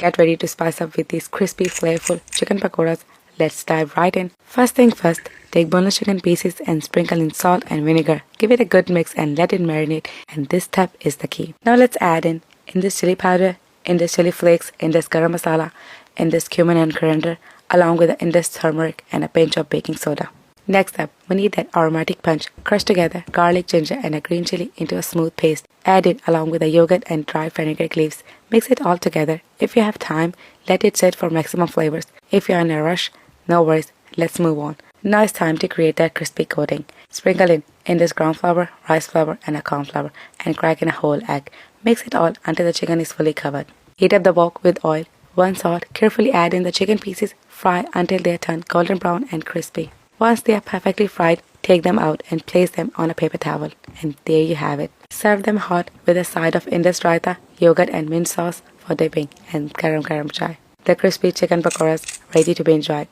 Get ready to spice up with these crispy, flavorful chicken pakoras. Let's dive right in. First thing first, take boneless chicken pieces and sprinkle in salt and vinegar. Give it a good mix and let it marinate, and this step is the key. Now let's add in Indus chili powder, Indus chili flakes, Indus garam masala, Indus cumin and coriander, along with the Indus turmeric and a pinch of baking soda. Next up, we need that aromatic punch. Crush together garlic, ginger, and a green chili into a smooth paste. Add it along with the yogurt and dried fenugreek leaves. Mix it all together. If you have time, let it sit for maximum flavors. If you're in a rush, no worries, let's move on. Now it's time to create that crispy coating. Sprinkle in Indus ground flour, rice flour, and a corn flour, and crack in a whole egg. Mix it all until the chicken is fully covered. Heat up the wok with oil. Once hot, carefully add in the chicken pieces. Fry until they are turned golden brown and crispy. Once they are perfectly fried, take them out and place them on a paper towel. And there you have it. Serve them hot with a side of Indus Raita, yogurt and mint sauce for dipping, and Garam chai. The crispy chicken pakoras ready to be enjoyed.